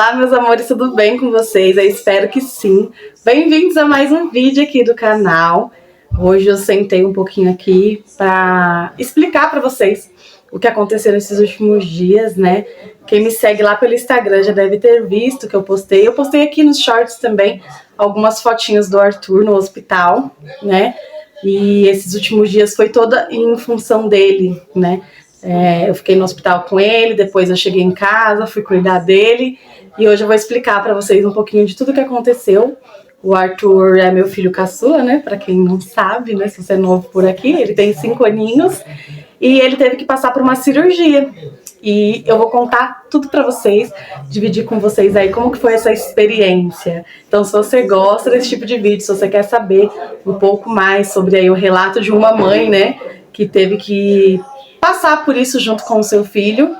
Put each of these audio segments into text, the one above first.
Olá, meus amores, tudo bem com vocês? Eu espero que sim. Bem-vindos a mais um vídeo aqui do canal. Hoje eu sentei um pouquinho aqui para explicar para vocês o que aconteceu nesses últimos dias, né? Quem me segue lá pelo Instagram já deve ter visto que eu postei. Eu postei aqui nos shorts também algumas fotinhas do Arthur no hospital, né? E esses últimos dias foi toda em função dele, né? Eu fiquei no hospital com ele, depois eu cheguei em casa, fui cuidar dele e hoje eu vou explicar para vocês um pouquinho de tudo que aconteceu. O Arthur é meu filho caçula, né? Para quem não sabe, né? Se você é novo por aqui, ele tem 5 aninhos e ele teve que passar por uma cirurgia. E eu vou contar tudo para vocês, dividir com vocês aí como que foi essa experiência. Então, se você gosta desse tipo de vídeo, se você quer saber um pouco mais sobre aí o relato de uma mãe, né? Que teve que passar por isso junto com o seu filho,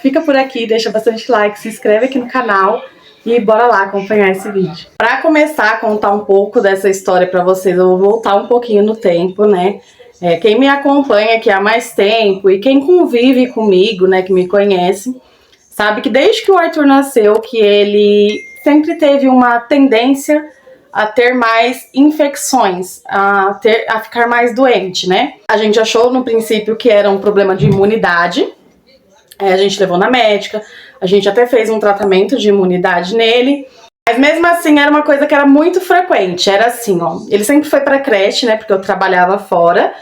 fica por aqui, deixa bastante like, se inscreve aqui no canal e bora lá acompanhar esse vídeo. Para começar a contar um pouco dessa história para vocês, eu vou voltar um pouquinho no tempo, né? Quem me acompanha aqui há mais tempo e quem convive comigo, né, que me conhece, sabe que desde que o Arthur nasceu, que ele sempre teve uma tendência a ter mais infecções, a ficar mais doente, né? A gente achou no princípio que era um problema de imunidade, a gente levou na médica, a gente até fez um tratamento de imunidade nele, mas mesmo assim era uma coisa que era muito frequente, era assim, ó, ele sempre foi pra creche, né, porque eu trabalhava fora,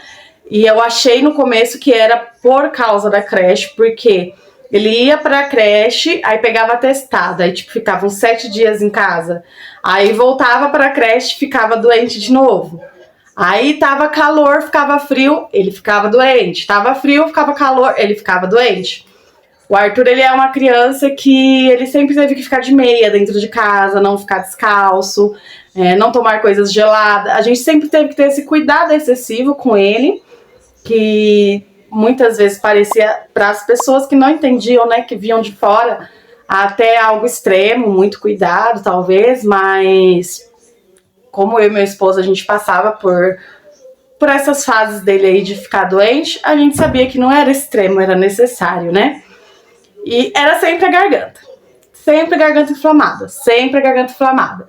e eu achei no começo que era por causa da creche, porque ele ia pra creche, aí pegava atestado, aí tipo ficava uns 7 dias em casa, aí voltava pra creche, ficava doente de novo. Aí tava calor, ficava frio, ele ficava doente. Tava frio, ficava calor, ele ficava doente. O Arthur, ele é uma criança que ele sempre teve que ficar de meia dentro de casa, não ficar descalço, não tomar coisas geladas. A gente sempre teve que ter esse cuidado excessivo com ele, que muitas vezes parecia para as pessoas que não entendiam, né, que viam de fora, até algo extremo, muito cuidado talvez, mas como eu e meu esposo a gente passava por essas fases dele aí de ficar doente, a gente sabia que não era extremo, era necessário, né? E era sempre a garganta inflamada, sempre a garganta inflamada.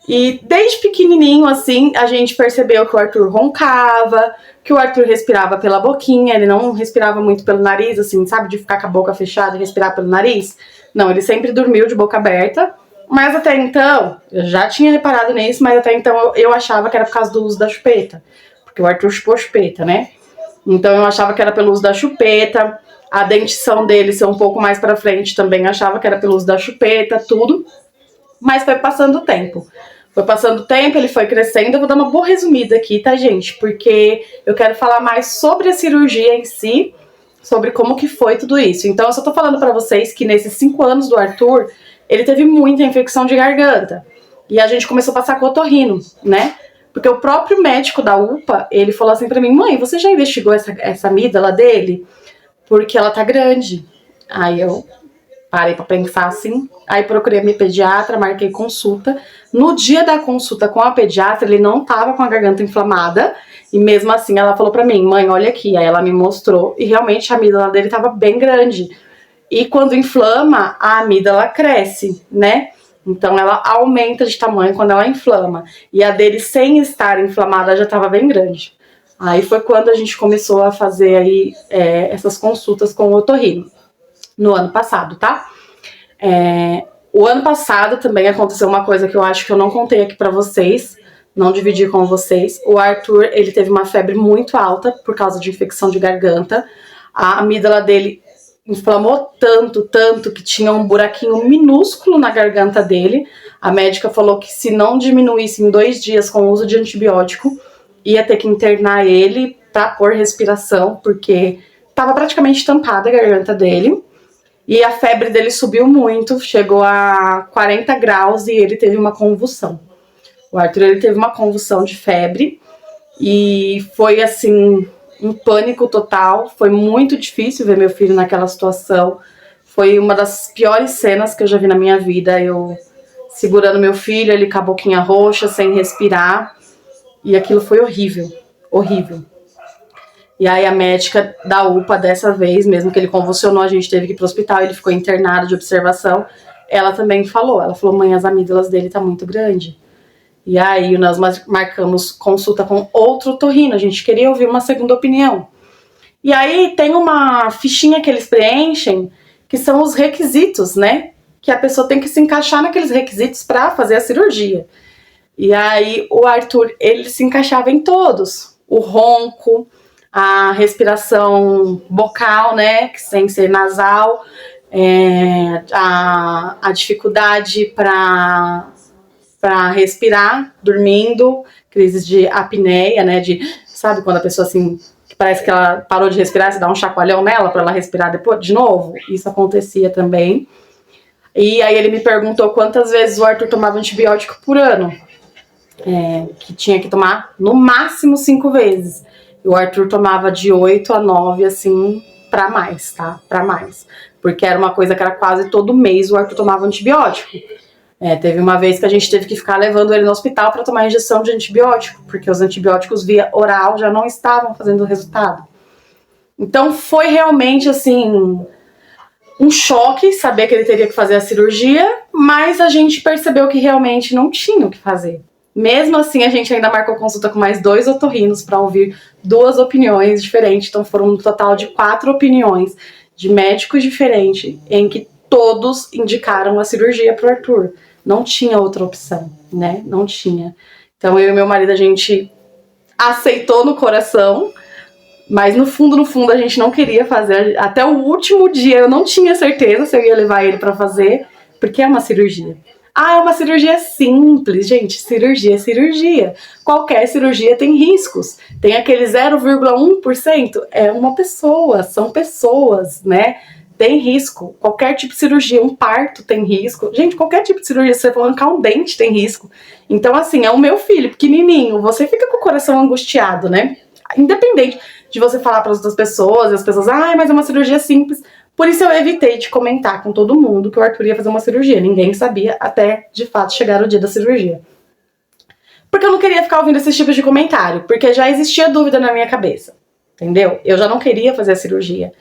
E desde pequenininho, assim, a gente percebeu que o Arthur roncava, que o Arthur respirava pela boquinha, ele não respirava muito pelo nariz, assim, sabe, de ficar com a boca fechada e respirar pelo nariz. Não, ele sempre dormiu de boca aberta, mas até então, eu já tinha reparado nisso, mas até então eu achava que era por causa do uso da chupeta, porque o Arthur chupou chupeta, né? Então eu achava que era pelo uso da chupeta, a dentição dele ser um pouco mais pra frente também achava que era pelo uso da chupeta, tudo, mas foi passando o tempo. Foi passando o tempo, ele foi crescendo. Eu vou dar uma boa resumida aqui, tá, gente? Porque eu quero falar mais sobre a cirurgia em si, sobre como que foi tudo isso. Então, eu só tô falando pra vocês que nesses 5 anos do Arthur, ele teve muita infecção de garganta. E a gente começou a passar com otorrino, né? Porque o próprio médico da UPA, ele falou assim pra mim: mãe, você já investigou essa amígdala dele? Porque ela tá grande. Aí eu parei pra pensar assim, aí procurei a minha pediatra, marquei consulta. No dia da consulta com a pediatra, ele não tava com a garganta inflamada, e mesmo assim ela falou pra mim: mãe, olha aqui. Aí ela me mostrou, e realmente a amígdala dele tava bem grande. E quando inflama, a amígdala cresce, né? Então ela aumenta de tamanho quando ela inflama. E a dele, sem estar inflamada, já tava bem grande. Aí foi quando a gente começou a fazer aí essas consultas com o otorrino. No ano passado, tá? O ano passado também aconteceu uma coisa que eu acho que eu não contei aqui pra vocês, não dividi com vocês. O Arthur, ele teve uma febre muito alta por causa de infecção de garganta. A amígdala dele inflamou tanto que tinha um buraquinho minúsculo na garganta dele. A médica falou que se não diminuísse em 2 dias com o uso de antibiótico, ia ter que internar ele pra pôr respiração, porque tava praticamente tampada a garganta dele. E a febre dele subiu muito, chegou a 40 graus e ele teve uma convulsão. O Arthur, ele teve uma convulsão de febre e foi assim, um pânico total. Foi muito difícil ver meu filho naquela situação. Foi uma das piores cenas que eu já vi na minha vida. Eu segurando meu filho, ele com a boquinha roxa, sem respirar. E aquilo foi horrível, horrível. E aí a médica da UPA, dessa vez, mesmo que ele convulsionou, a gente teve que ir pro hospital, ele ficou internado de observação. ela também falou, mãe, as amígdalas dele tá muito grande. E aí nós marcamos consulta com outro otorrino, a gente queria ouvir uma segunda opinião. E aí tem uma fichinha que eles preenchem, que são os requisitos, né? Que a pessoa tem que se encaixar naqueles requisitos para fazer a cirurgia. E aí o Arthur, ele se encaixava em todos. O ronco, a respiração bucal, né? Sem ser nasal, a dificuldade para respirar, dormindo, crises de apneia, né? Sabe quando a pessoa assim, parece que ela parou de respirar, você dá um chacoalhão nela para ela respirar depois de novo? Isso acontecia também. E aí ele me perguntou quantas vezes o Arthur tomava antibiótico por ano. Que tinha que tomar no máximo 5 vezes. E o Arthur tomava de 8 a 9, assim, pra mais, tá? Pra mais. Porque era uma coisa que era quase todo mês o Arthur tomava antibiótico. Teve uma vez que a gente teve que ficar levando ele no hospital para tomar injeção de antibiótico, porque os antibióticos via oral já não estavam fazendo resultado. Então foi realmente assim um choque saber que ele teria que fazer a cirurgia, mas a gente percebeu que realmente não tinha o que fazer. Mesmo assim, a gente ainda marcou consulta com mais 2 otorrinos para ouvir 2 opiniões diferentes. Então foram um total de 4 opiniões de médicos diferentes, em que todos indicaram a cirurgia para o Arthur. Não tinha outra opção, né? Não tinha. Então eu e meu marido, a gente aceitou no coração, mas no fundo a gente não queria fazer. Até o último dia eu não tinha certeza se eu ia levar ele para fazer, porque é uma cirurgia. É uma cirurgia simples, gente. Cirurgia é cirurgia. Qualquer cirurgia tem riscos. Tem aquele 0,1%. É uma pessoa, são pessoas, né? Tem risco. Qualquer tipo de cirurgia, um parto tem risco. Gente, qualquer tipo de cirurgia, se você for arrancar um dente, tem risco. Então, assim, é o meu filho, pequenininho. Você fica com o coração angustiado, né? Independente de você falar para as outras pessoas, e as pessoas, mas é uma cirurgia simples. Por isso eu evitei de comentar com todo mundo que o Arthur ia fazer uma cirurgia. Ninguém sabia até, de fato, chegar o dia da cirurgia. Porque eu não queria ficar ouvindo esses tipos de comentário, porque já existia dúvida na minha cabeça, entendeu? Eu já não queria fazer a cirurgia.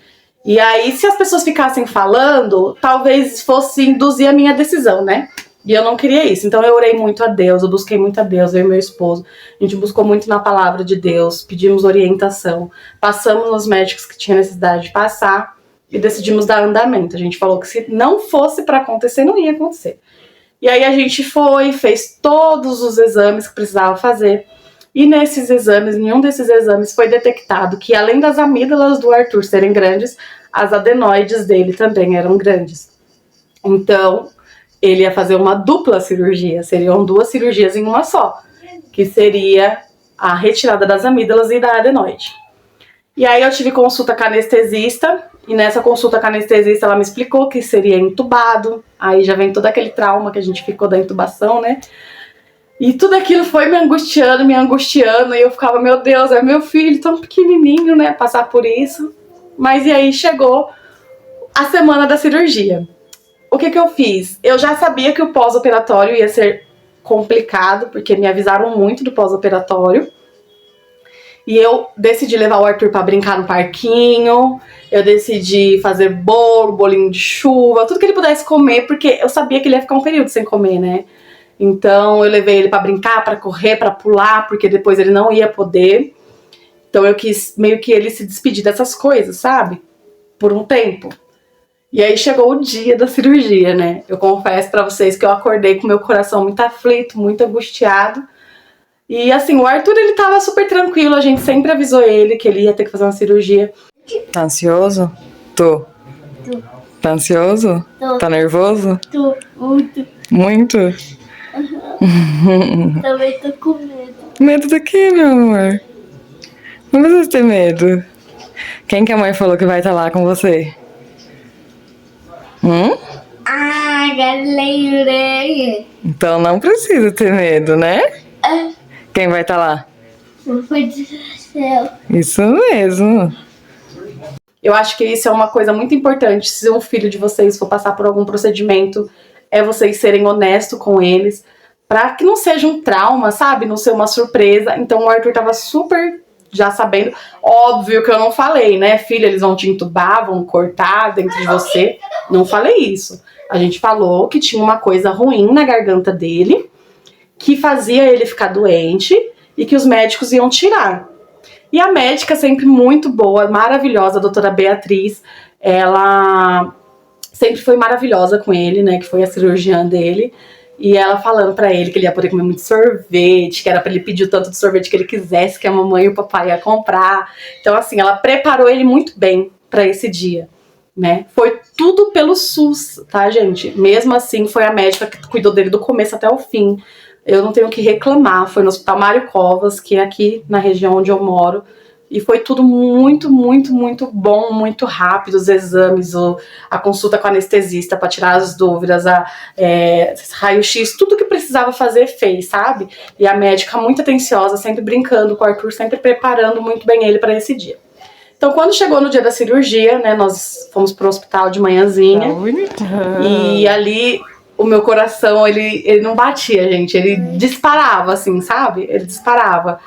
E aí, se as pessoas ficassem falando, talvez fosse induzir a minha decisão, né? E eu não queria isso. Então eu orei muito a Deus, eu busquei muito a Deus, eu e meu esposo. A gente buscou muito na palavra de Deus, pedimos orientação, passamos nos médicos que tinha necessidade de passar e decidimos dar andamento. A gente falou que se não fosse para acontecer, não ia acontecer. E aí a gente fez todos os exames que precisava fazer. E nesses exames, nenhum desses exames foi detectado que, além das amígdalas do Arthur serem grandes, as adenoides dele também eram grandes. Então, ele ia fazer uma dupla cirurgia, seriam 2 cirurgias em uma só, que seria a retirada das amígdalas e da adenoide. E aí eu tive consulta com a anestesista, e nessa consulta com a anestesista ela me explicou que seria entubado, aí já vem todo aquele trauma que a gente ficou da intubação, né? E tudo aquilo foi me angustiando, e eu ficava, meu Deus, é meu filho tão pequenininho, né, passar por isso. Mas e aí chegou a semana da cirurgia. O que eu fiz? Eu já sabia que o pós-operatório ia ser complicado, porque me avisaram muito do pós-operatório. E eu decidi levar o Arthur pra brincar no parquinho, eu decidi fazer bolo, bolinho de chuva, tudo que ele pudesse comer, porque eu sabia que ele ia ficar um período sem comer, né? Então eu levei ele pra brincar, pra correr, pra pular, porque depois ele não ia poder. Então eu quis meio que ele se despedir dessas coisas, sabe? Por um tempo. E aí chegou o dia da cirurgia, né? Eu confesso pra vocês que eu acordei com meu coração muito aflito, muito angustiado. E assim, o Arthur, ele tava super tranquilo, a gente sempre avisou ele que ele ia ter que fazer uma cirurgia. Tá ansioso? Tô. Tá ansioso? Tô. Tá nervoso? Tô muito. Muito? Também tô com medo. Medo do quê, meu amor? Não precisa ter medo. Quem que a mãe falou que vai estar lá com você? Galera. Então não precisa ter medo, né? Quem vai estar lá? Não foi do céu. Isso mesmo. Eu acho que isso é uma coisa muito importante. Se um filho de vocês for passar por algum procedimento, é vocês serem honestos com eles, pra que não seja um trauma, sabe? Não ser uma surpresa. Então o Arthur tava super já sabendo. Óbvio que eu não falei, né? Filha, eles vão te entubar, vão cortar dentro de você. Não falei isso. A gente falou que tinha uma coisa ruim na garganta dele, que fazia ele ficar doente e que os médicos iam tirar. E a médica, sempre muito boa, maravilhosa, a doutora Beatriz, ela sempre foi maravilhosa com ele, né, que foi a cirurgiã dele. E ela falando pra ele que ele ia poder comer muito sorvete, que era pra ele pedir o tanto de sorvete que ele quisesse, que a mamãe e o papai iam comprar. Então, assim, ela preparou ele muito bem pra esse dia, né? Foi tudo pelo SUS, tá, gente? Mesmo assim, foi a médica que cuidou dele do começo até o fim. Eu não tenho o que reclamar. Foi no Hospital Mário Covas, que é aqui na região onde eu moro. E foi tudo muito, muito, muito bom, muito rápido. Os exames, a consulta com a anestesista para tirar as dúvidas, raio-x, tudo que precisava fazer fez, sabe? E a médica muito atenciosa, sempre brincando com o Arthur, sempre preparando muito bem ele para esse dia. Então, quando chegou no dia da cirurgia, né, nós fomos pro hospital de manhãzinha. E ali o meu coração, ele não batia, gente. Ele disparava, assim, sabe? Ele disparava.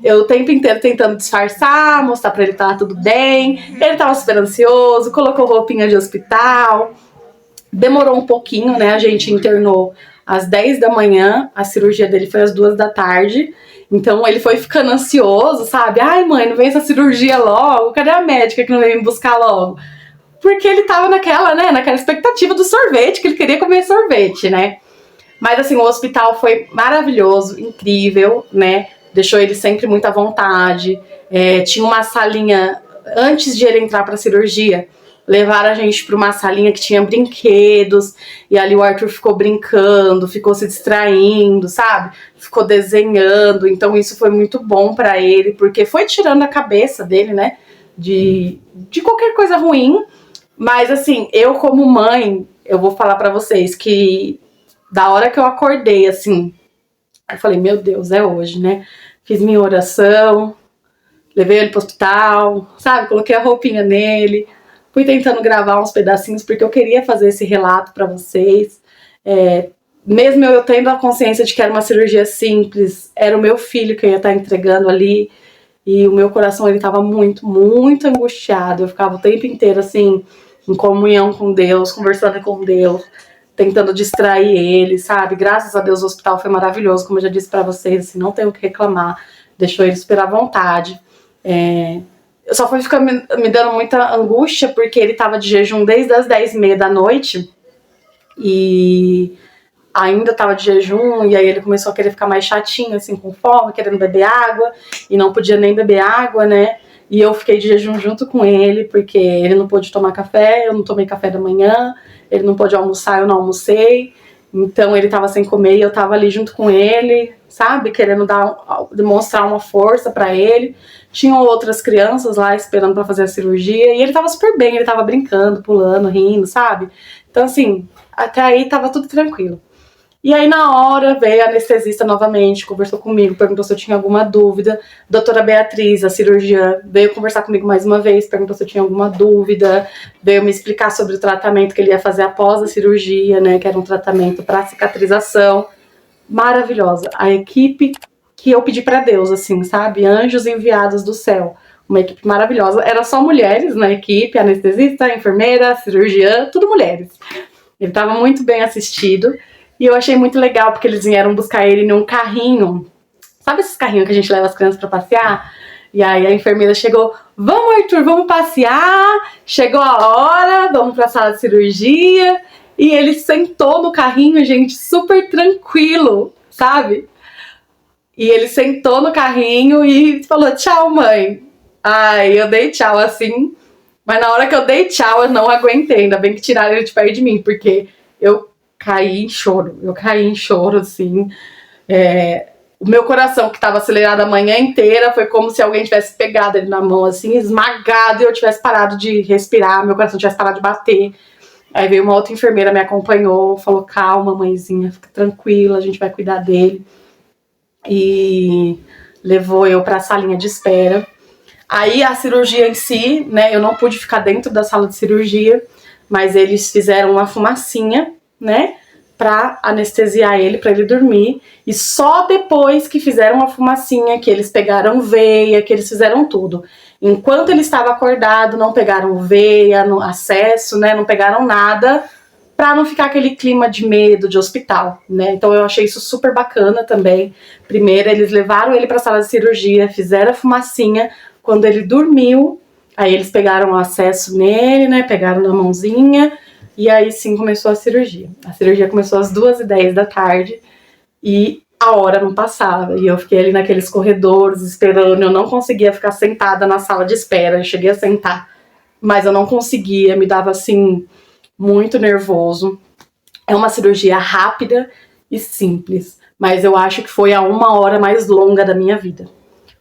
Eu o tempo inteiro tentando disfarçar, mostrar pra ele que tava tudo bem. Ele tava super ansioso, colocou roupinha de hospital. Demorou um pouquinho, né? A gente internou às 10 da manhã, a cirurgia dele foi às 2 da tarde. Então ele foi ficando ansioso, sabe? Ai, mãe, não vem essa cirurgia logo? Cadê a médica que não veio me buscar logo? Porque ele tava naquela expectativa do sorvete, que ele queria comer sorvete, né? Mas assim, o hospital foi maravilhoso, incrível, né? Deixou ele sempre muito à vontade. Tinha uma salinha, antes de ele entrar pra cirurgia, levaram a gente pra uma salinha que tinha brinquedos, e ali o Arthur ficou brincando, ficou se distraindo, sabe? Ficou desenhando, então isso foi muito bom pra ele, porque foi tirando a cabeça dele, né? De qualquer coisa ruim. Mas assim, eu como mãe, eu vou falar pra vocês que da hora que eu acordei, assim, eu falei, meu Deus, é hoje, né? Fiz minha oração, levei ele pro hospital, sabe? Coloquei a roupinha nele, fui tentando gravar uns pedacinhos, porque eu queria fazer esse relato pra vocês. Mesmo eu tendo a consciência de que era uma cirurgia simples, era o meu filho que eu ia estar entregando ali, e o meu coração, ele tava muito, muito angustiado. Eu ficava o tempo inteiro, assim, em comunhão com Deus, conversando com Deus, tentando distrair ele, sabe? Graças a Deus o hospital foi maravilhoso, como eu já disse pra vocês, assim, não tenho o que reclamar, deixou ele super à vontade. Eu só fui ficar me dando muita angústia, porque ele tava de jejum desde as 10h30 da noite, e ainda tava de jejum, e aí ele começou a querer ficar mais chatinho, assim, com fome, querendo beber água, e não podia nem beber água, né? E eu fiquei de jejum junto com ele, porque ele não pôde tomar café, eu não tomei café da manhã, ele não pôde almoçar, eu não almocei. Então ele tava sem comer e eu tava ali junto com ele, sabe? Querendo demonstrar uma força pra ele. Tinham outras crianças lá esperando pra fazer a cirurgia e ele tava super bem, ele tava brincando, pulando, rindo, sabe? Então assim, até aí tava tudo tranquilo. E aí na hora veio a anestesista novamente, conversou comigo, perguntou se eu tinha alguma dúvida. Doutora Beatriz, a cirurgiã, veio conversar comigo mais uma vez, perguntou se eu tinha alguma dúvida, veio me explicar sobre o tratamento que ele ia fazer após a cirurgia, né, que era um tratamento para cicatrização. Maravilhosa. A equipe que eu pedi para Deus, assim, sabe? Anjos enviados do céu. Uma equipe maravilhosa. Era só mulheres na equipe, anestesista, enfermeira, cirurgiã, tudo mulheres. Ele estava muito bem assistido. E eu achei muito legal, porque eles vieram buscar ele num carrinho. Sabe esses carrinhos que a gente leva as crianças pra passear? E aí a enfermeira chegou, vamos Arthur, vamos passear, chegou a hora, vamos pra sala de cirurgia. E ele sentou no carrinho, gente, super tranquilo, sabe? E ele sentou no carrinho e falou, tchau mãe. Ai, eu dei tchau assim, mas na hora que eu dei tchau eu não aguentei, ainda bem que tiraram ele de perto de mim, porque eu caí em choro, assim. O meu coração, que estava acelerado a manhã inteira, foi como se alguém tivesse pegado ele na mão, assim, esmagado, e eu tivesse parado de respirar, meu coração tivesse parado de bater. Aí veio uma outra enfermeira, me acompanhou, falou, calma, mãezinha, fica tranquila, a gente vai cuidar dele. E levou eu pra salinha de espera. Aí a cirurgia em si, né, eu não pude ficar dentro da sala de cirurgia, mas eles fizeram uma fumacinha, né, pra anestesiar ele, pra ele dormir, e só depois que fizeram a fumacinha, que eles pegaram veia, que eles fizeram tudo. Enquanto ele estava acordado, não pegaram veia, no acesso, né, não pegaram nada, pra não ficar aquele clima de medo de hospital, né? Então eu achei isso super bacana também. Primeiro eles levaram ele pra sala de cirurgia, fizeram a fumacinha. Quando ele dormiu, aí eles pegaram o acesso nele, né? Pegaram na mãozinha e aí sim começou a cirurgia. A cirurgia começou às 2h10 da tarde e a hora não passava. E eu fiquei ali naqueles corredores esperando, eu não conseguia ficar sentada na sala de espera. Eu cheguei a sentar, mas eu não conseguia, me dava assim muito nervoso. É uma cirurgia rápida e simples, mas eu acho que foi a 1 hora mais longa da minha vida,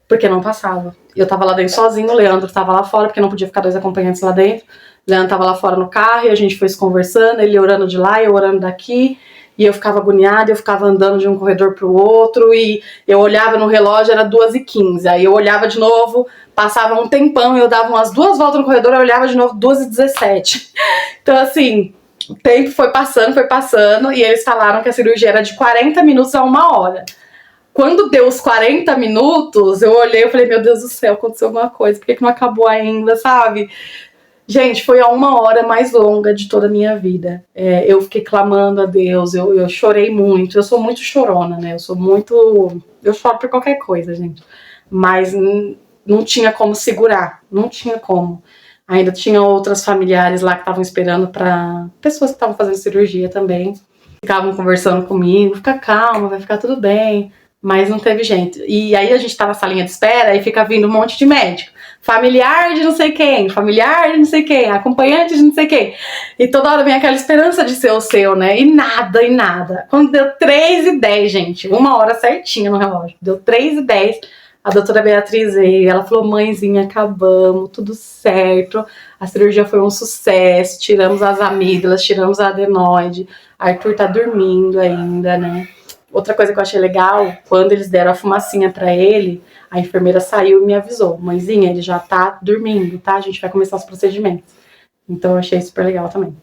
porque não passava. Eu tava lá dentro sozinho, o Leandro tava lá fora, porque não podia ficar 2 acompanhantes lá dentro. O Leandro tava lá fora no carro e a gente foi se conversando, ele orando de lá, eu orando daqui, e eu ficava agoniada, eu ficava andando de um corredor pro outro, e eu olhava no relógio, era 2h15, aí eu olhava de novo, passava um tempão, eu dava umas 2 voltas no corredor, eu olhava de novo 2h17. Então assim, o tempo foi passando, e eles falaram que a cirurgia era de 40 minutos a 1 hora. Quando deu os 40 minutos, eu olhei e falei, meu Deus do céu, aconteceu alguma coisa, por que não acabou ainda, sabe? Gente, foi a 1 hora mais longa de toda a minha vida. Eu fiquei clamando a Deus, eu chorei muito, eu sou muito chorona, né? Eu choro por qualquer coisa, gente. Mas não tinha como segurar, não tinha como. Ainda tinha outras familiares lá que estavam esperando para pessoas que estavam fazendo cirurgia também. Ficavam conversando comigo, fica calma, vai ficar tudo bem. Mas não teve jeito. E aí a gente tá na salinha de espera e fica vindo um monte de médico. Familiar de não sei quem, familiar de não sei quem, acompanhante de não sei quem. E toda hora vem aquela esperança de ser o seu, né? E nada, e nada. Quando deu 3h10, gente, 1 hora certinha no relógio. Deu 3h10, a doutora Beatriz veio. Ela falou, mãezinha, acabamos, tudo certo. A cirurgia foi um sucesso. Tiramos as amígdalas, tiramos a adenoide. Arthur tá dormindo ainda, né? Outra coisa que eu achei legal, quando eles deram a fumacinha pra ele, a enfermeira saiu e me avisou, mãezinha, ele já tá dormindo, tá? A gente vai começar os procedimentos. Então eu achei super legal também.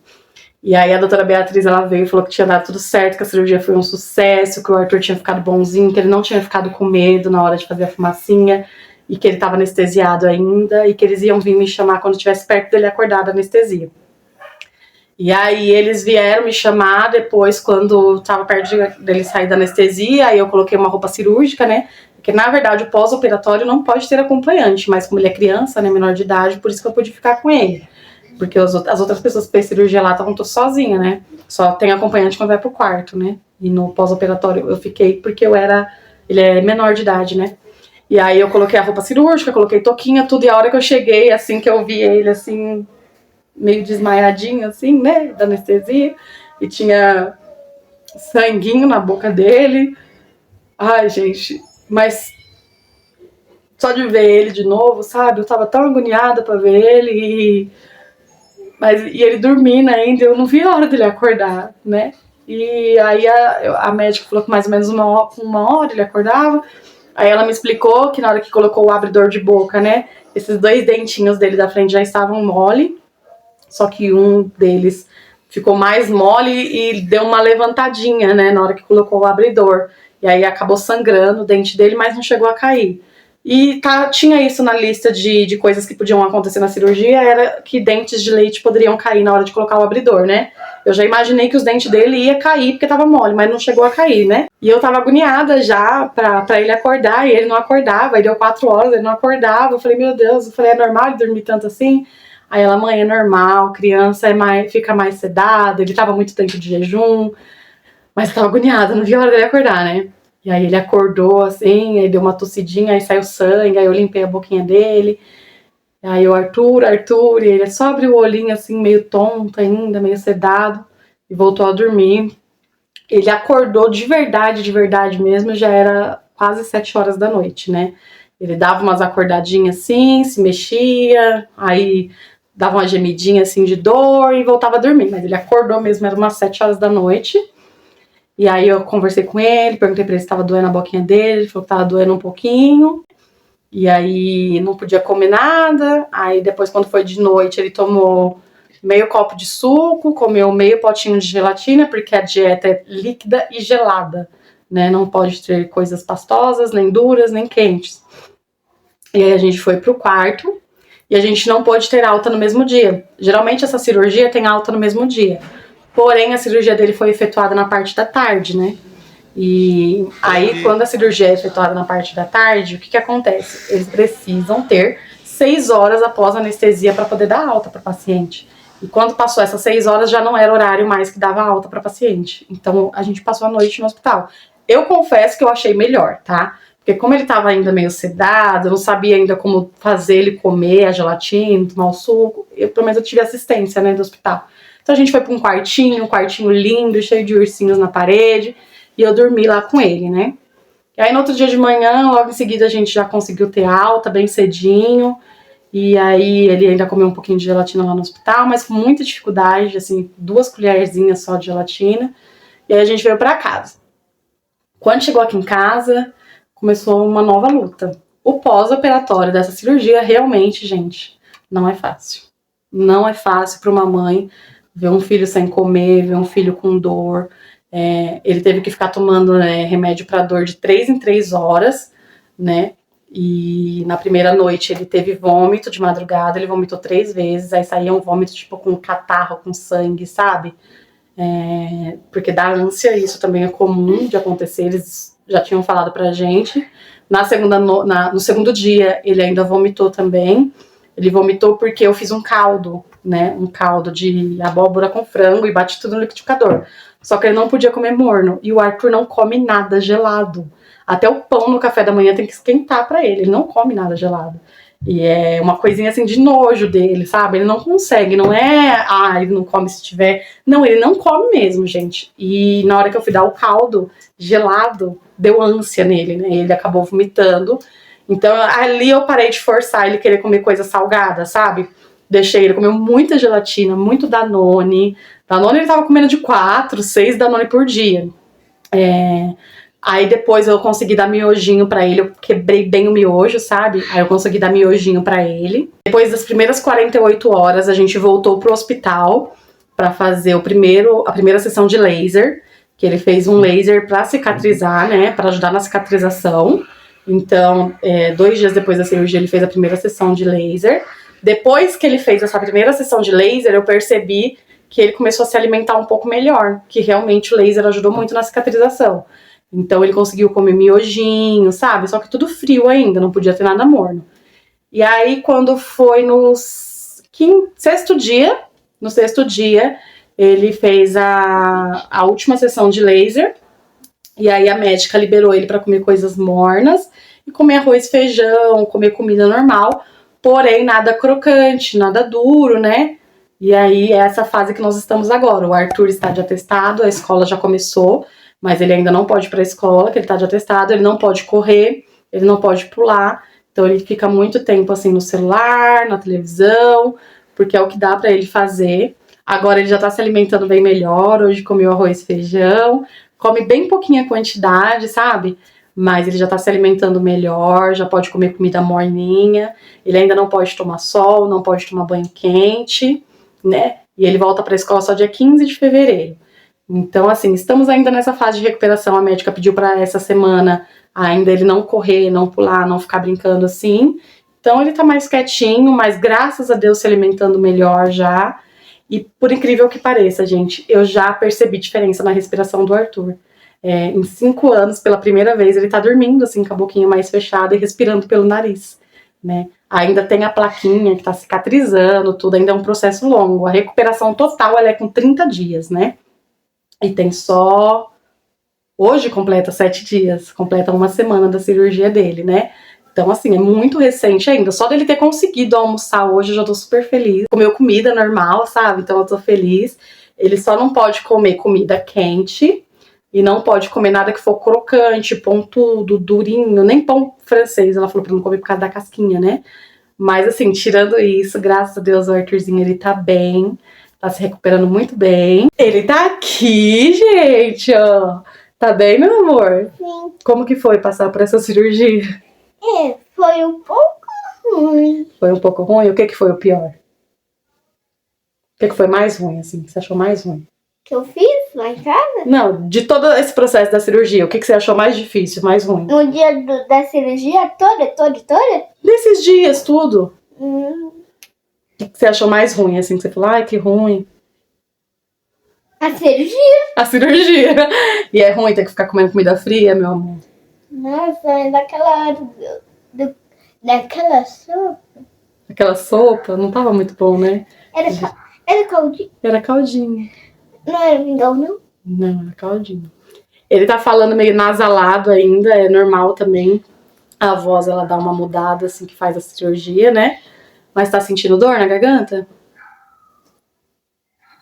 E aí a doutora Beatriz, ela veio e falou que tinha dado tudo certo, que a cirurgia foi um sucesso, que o Arthur tinha ficado bonzinho, que ele não tinha ficado com medo na hora de fazer a fumacinha, e que ele tava anestesiado ainda, e que eles iam vir me chamar quando estivesse perto dele acordar da anestesia. E aí eles vieram me chamar depois, quando tava perto dele sair da anestesia, aí eu coloquei uma roupa cirúrgica, né? Porque na verdade o pós-operatório não pode ter acompanhante, mas como ele é criança, né, menor de idade, por isso que eu pude ficar com ele. Porque as outras pessoas que fez cirurgia lá estavam todas sozinhas, né? Só tem acompanhante quando vai pro quarto, né? E no pós-operatório eu fiquei porque ele é menor de idade, né? E aí eu coloquei a roupa cirúrgica, coloquei touquinha, tudo, e a hora que eu cheguei, assim, que eu vi ele, assim, meio desmaiadinho, assim, né, da anestesia, e tinha sanguinho na boca dele. Ai, gente, mas só de ver ele de novo, sabe, eu tava tão agoniada pra ver ele, e ele dormindo ainda, eu não vi a hora dele acordar, né, e aí a médica falou que mais ou menos uma hora ele acordava. Aí ela me explicou que na hora que colocou o abridor de boca, né, esses 2 dentinhos dele da frente já estavam mole, só que um deles ficou mais mole e deu uma levantadinha, né, na hora que colocou o abridor. E aí acabou sangrando o dente dele, mas não chegou a cair. E tinha isso na lista de coisas que podiam acontecer na cirurgia, era que dentes de leite poderiam cair na hora de colocar o abridor, né? Eu já imaginei que os dentes dele ia cair porque tava mole, mas não chegou a cair, né? E eu tava agoniada já pra ele acordar, e ele não acordava, aí deu 4 horas, ele não acordava. Eu falei, meu Deus, é normal ele dormir tanto assim? Aí ela, mãe, é normal, criança fica mais sedada, ele tava muito tempo de jejum, mas eu tava agoniada, não vi a hora dele acordar, né? E aí ele acordou assim, aí deu uma tossidinha, aí saiu sangue, aí eu limpei a boquinha dele. Aí o Arthur, e ele só abriu o olhinho assim, meio tonto ainda, meio sedado, e voltou a dormir. Ele acordou de verdade mesmo, já era quase 7 horas da noite, né? Ele dava umas acordadinhas assim, se mexia, aí dava uma gemidinha assim de dor e voltava a dormir. Mas ele acordou mesmo, era umas 7 horas da noite. E aí eu conversei com ele, perguntei pra ele se tava doendo a boquinha dele, ele falou que tava doendo um pouquinho. E aí não podia comer nada. Aí depois, quando foi de noite, ele tomou meio copo de suco, comeu meio potinho de gelatina, porque a dieta é líquida e gelada, né? Não pode ter coisas pastosas, nem duras, nem quentes. E aí a gente foi pro quarto e a gente não pôde ter alta no mesmo dia. Geralmente essa cirurgia tem alta no mesmo dia. Porém, a cirurgia dele foi efetuada na parte da tarde, né? E aí, quando a cirurgia é efetuada na parte da tarde, o que acontece? Eles precisam ter 6 horas após a anestesia para poder dar alta para o paciente. E quando passou essas 6 horas, já não era horário mais que dava alta para paciente. Então, a gente passou a noite no hospital. Eu confesso que eu achei melhor, tá? Porque como ele tava ainda meio sedado, eu não sabia ainda como fazer ele comer a gelatina, tomar o suco, pelo menos eu tive assistência, né, do hospital. Então a gente foi pra um quartinho lindo, cheio de ursinhos na parede, e eu dormi lá com ele, né. E aí no outro dia de manhã, logo em seguida a gente já conseguiu ter alta, bem cedinho, e aí ele ainda comeu um pouquinho de gelatina lá no hospital, mas com muita dificuldade, assim, 2 colherzinhas só de gelatina, e aí a gente veio pra casa. Quando chegou aqui em casa, começou uma nova luta. O pós-operatório dessa cirurgia realmente, gente, não é fácil. Não é fácil para uma mãe ver um filho sem comer, ver um filho com dor. Ele teve que ficar tomando remédio para dor de 3 em 3 horas, né? E na primeira noite ele teve vômito de madrugada, ele vomitou 3 vezes, aí saía um vômito tipo com catarro, com sangue, sabe? Porque dá ânsia, isso também é comum de acontecer, eles já tinham falado pra gente. No segundo dia, ele ainda vomitou também. Ele vomitou porque eu fiz um caldo, né? Um caldo de abóbora com frango e bati tudo no liquidificador. Só que ele não podia comer morno. E o Arthur não come nada gelado. Até o pão no café da manhã tem que esquentar pra ele. Ele não come nada gelado. E é uma coisinha assim de nojo dele, sabe? Ele não consegue, não é... ele não come se tiver... Não, ele não come mesmo, gente. E na hora que eu fui dar o caldo gelado, deu ânsia nele, né? Ele acabou vomitando. Então ali eu parei de forçar ele querer comer coisa salgada, sabe? Deixei ele comer muita gelatina, muito Danone. Danone ele tava comendo de 4, 6 Danone por dia. Aí depois eu consegui dar miojinho pra ele, eu quebrei bem o miojo, sabe? Aí eu consegui dar miojinho pra ele. Depois das primeiras 48 horas, a gente voltou pro hospital pra fazer a primeira sessão de laser, que ele fez um laser pra cicatrizar, né? Pra ajudar na cicatrização. Então, 2 dias depois da cirurgia, ele fez a primeira sessão de laser. Depois que ele fez essa primeira sessão de laser, eu percebi que ele começou a se alimentar um pouco melhor, que realmente o laser ajudou muito na cicatrização. Então ele conseguiu comer miojinho, sabe? Só que tudo frio ainda, não podia ter nada morno. E aí quando foi no sexto dia, ele fez a última sessão de laser. E aí a médica liberou ele para comer coisas mornas e comer arroz, feijão, comer comida normal, porém nada crocante, nada duro, né? E aí é essa fase que nós estamos agora. O Arthur está de atestado, a escola já começou, mas ele ainda não pode ir para a escola, que ele está de atestado, ele não pode correr, ele não pode pular, então ele fica muito tempo assim no celular, na televisão, porque é o que dá para ele fazer. Agora ele já tá se alimentando bem melhor, hoje comeu arroz e feijão, come bem pouquinha quantidade, sabe? Mas ele já tá se alimentando melhor, já pode comer comida morninha, ele ainda não pode tomar sol, não pode tomar banho quente, né? E ele volta pra escola só dia 15 de fevereiro. Então, assim, estamos ainda nessa fase de recuperação. A médica pediu para essa semana ainda ele não correr, não pular, não ficar brincando assim. Então ele tá mais quietinho, mas graças a Deus se alimentando melhor já. E por incrível que pareça, gente, eu já percebi diferença na respiração do Arthur. Em 5 anos, pela primeira vez, ele tá dormindo assim, com a boquinha mais fechada e respirando pelo nariz, né? Ainda tem a plaquinha que tá cicatrizando, tudo, ainda é um processo longo. A recuperação total, ela é com 30 dias, né? E tem só... Hoje completa 7 dias, completa 1 semana da cirurgia dele, né? Então, assim, é muito recente ainda. Só dele ter conseguido almoçar hoje, eu já tô super feliz. Comeu comida normal, sabe? Então eu tô feliz. Ele só não pode comer comida quente e não pode comer nada que for crocante, pontudo, durinho, nem pão francês. Ela falou pra não comer por causa da casquinha, né? Mas, assim, tirando isso, graças a Deus, o Arthurzinho, ele tá bem. Tá se recuperando muito bem. Ele tá aqui, gente, ó. Tá bem, meu amor? Sim. Como que foi passar por essa cirurgia? Foi um pouco ruim. Foi um pouco ruim? O que que foi o pior? O que que foi mais ruim, assim? Que você achou mais ruim? Que eu fiz lá em casa? Não, de todo esse processo da cirurgia, o que que você achou mais difícil, mais ruim? No dia da cirurgia toda? Desses dias, tudo. O que que você achou mais ruim, assim? Que você falou, ai, que ruim. A cirurgia. A cirurgia. E é ruim ter que ficar comendo comida fria, meu amor. Nossa, é daquela hora daquela sopa. Aquela sopa não tava muito bom, né? Era caldinho. Era caldinho. Não era mingau, não? Não, era caldinho. Ele tá falando meio nasalado ainda, é normal também. A voz, ela dá uma mudada, assim, que faz a cirurgia, né? Mas tá sentindo dor na garganta?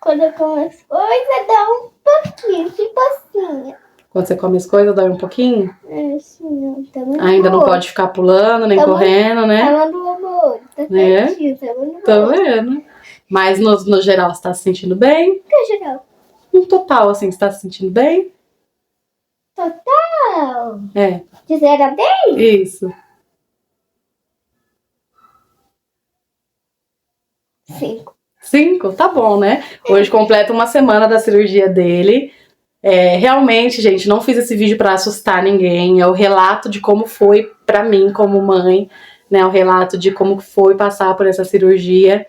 Quando eu como as coisas, dá um pouquinho, tipo assim. Quando você come as coisas, dói um pouquinho? É assim, ó. Tá muito Ainda não bom. pode ficar pulando, nem Tá bom. correndo, né? Tá lá no amor. Tá É? certinho, tá lá no Tô amor. vendo. Mas no geral, você tá se sentindo bem? Que geral? No total, assim, você tá se sentindo bem? Total. É, De 0 a 10? isso. 5. 5? Tá bom, né? Hoje completa uma semana da cirurgia dele. Realmente, gente, não fiz esse vídeo pra assustar ninguém. É o relato de como foi pra mim como mãe, né? O relato de como foi passar por essa cirurgia.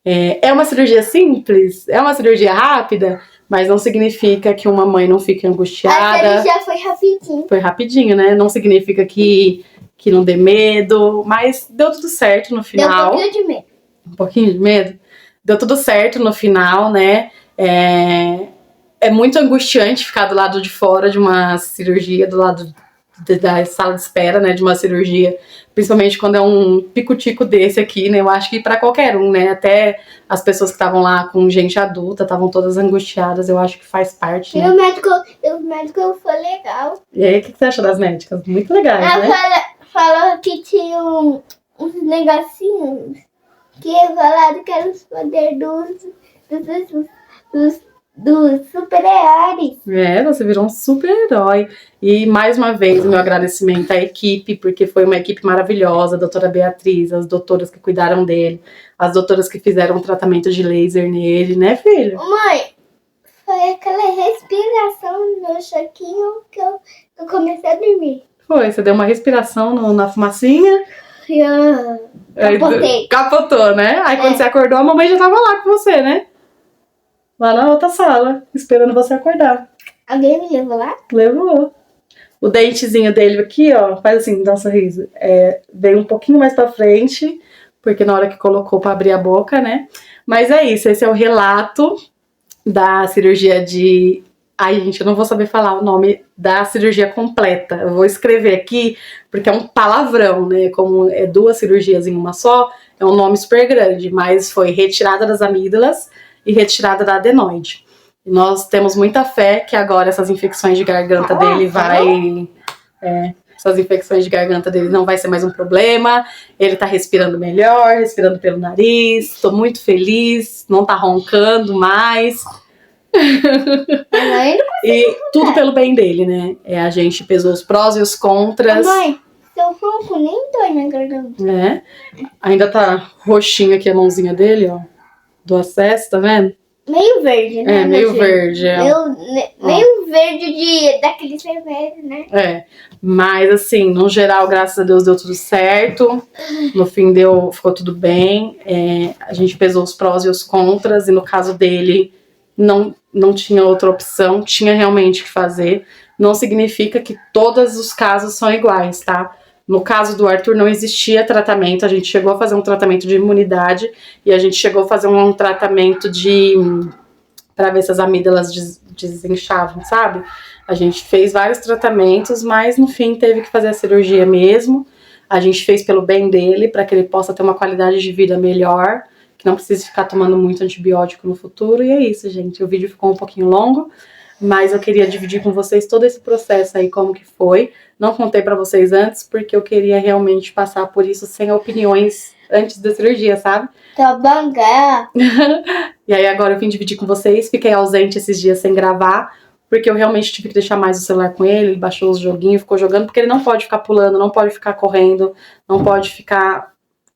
É uma cirurgia simples, é uma cirurgia rápida, mas não significa que uma mãe não fique A angustiada. cirurgia foi rapidinho. Foi rapidinho, né? Não significa que não dê medo, mas deu tudo certo no Deu um final. pouquinho de medo. Um pouquinho de medo. Deu tudo certo no final, né? É muito angustiante ficar do lado de fora de uma cirurgia, do lado da sala de espera, né? De uma cirurgia, principalmente quando é um pico-tico desse aqui, né? Eu acho que pra qualquer um, né? Até as pessoas que estavam lá com gente adulta estavam todas angustiadas, eu acho que faz parte, E né? o médico foi legal. E aí, o que você acha das médicas? Muito legais, Ela né? falou que tinha uns negocinhos que falaram que eram os poderes dos super-heróis. Você virou um super-herói. E mais uma vez, meu agradecimento à equipe, porque foi uma equipe maravilhosa, a doutora Beatriz, as doutoras que cuidaram dele, as doutoras que fizeram um tratamento de laser nele, né, filho? Mãe, foi aquela respiração no meu choquinho que eu comecei a dormir. Foi, você deu uma respiração na fumacinha. E eu capotei. Capotou, né? Aí quando você acordou, a mamãe já tava lá com você, né? Lá na outra sala, esperando você acordar. Alguém me levou lá? Levou. O dentezinho dele aqui, ó, faz assim, dá um sorriso. Veio um pouquinho mais pra frente, porque na hora que colocou pra abrir a boca, né? Mas é isso, esse é o relato da cirurgia de... Ai, gente, eu não vou saber falar o nome da cirurgia completa. Eu vou escrever aqui, porque é um palavrão, né? Como é 2 cirurgias em uma só, é um nome super grande. Mas foi retirada das amígdalas e retirada da adenoide. E nós temos muita fé que agora essas infecções de garganta dele essas infecções de garganta dele não vai ser mais um problema. Ele tá respirando melhor, respirando pelo nariz. Tô muito feliz, não tá roncando mais. Mãe, E tudo pelo bem dele, né? A gente pesou os prós e os contras. mãe, seu ronco nem dói na garganta. Né? Ainda tá roxinho aqui a mãozinha dele, ó. Do acesso, tá vendo? Meio verde, né? Meio verde. Meio verde daquele remédio, né? Mas assim, no geral, graças a Deus deu tudo certo. No fim ficou tudo bem. A gente pesou os prós e os contras. E no caso dele, não tinha outra opção. Tinha realmente que fazer. Não significa que todos os casos são iguais, tá? No caso do Arthur não existia tratamento, a gente chegou a fazer um tratamento de imunidade e a gente chegou a fazer um tratamento para ver se as amígdalas desinchavam, sabe? A gente fez vários tratamentos, mas no fim teve que fazer a cirurgia mesmo. A gente fez pelo bem dele, para que ele possa ter uma qualidade de vida melhor, que não precise ficar tomando muito antibiótico no futuro. E é isso, gente. O vídeo ficou um pouquinho longo, mas eu queria dividir com vocês todo esse processo aí, como que foi. Não contei pra vocês antes, porque eu queria realmente passar por isso sem opiniões antes da cirurgia, sabe? Tá bangá. E aí agora eu vim dividir com vocês. Fiquei ausente esses dias sem gravar, porque eu realmente tive que deixar mais o celular com ele. Ele baixou os joguinhos, ficou jogando, porque ele não pode ficar pulando, não pode ficar correndo, não pode ficar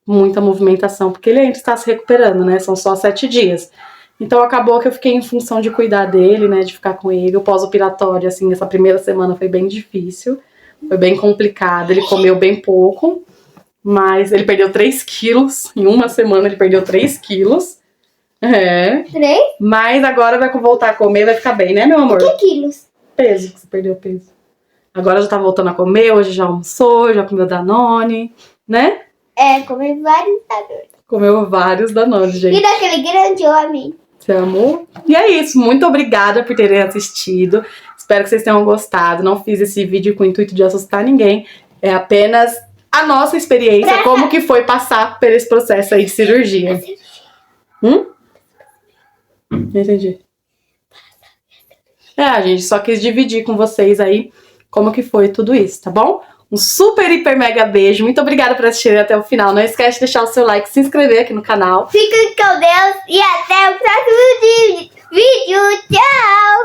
muita movimentação, porque ele ainda está se recuperando, né? São só 7 dias. Então acabou que eu fiquei em função de cuidar dele, né? De ficar com ele. O pós-operatório, assim, essa primeira semana foi bem difícil. Foi bem complicado, ele comeu bem pouco, mas ele perdeu 3 quilos. Em uma semana ele perdeu 3 quilos. É. 3? Mas agora vai voltar a comer, vai ficar bem, né, meu amor? Que quilos? Peso, que você perdeu peso. Agora já tá voltando a comer, hoje já almoçou, já comeu Danone, né? É, comi vários sabores. Comeu vários Danone, gente. E daquele grande homem. Você amou? E é isso, muito obrigada por terem assistido. Espero que vocês tenham gostado. Não fiz esse vídeo com o intuito de assustar ninguém. É apenas a nossa experiência, como que foi passar por esse processo aí de cirurgia. Não entendi. A gente só quis dividir com vocês aí como que foi tudo isso, tá bom? Um super, hiper, mega beijo. Muito obrigada por assistirem até o final. Não esquece de deixar o seu like, se inscrever aqui no canal. Fiquem com Deus e até o próximo vídeo. Tchau!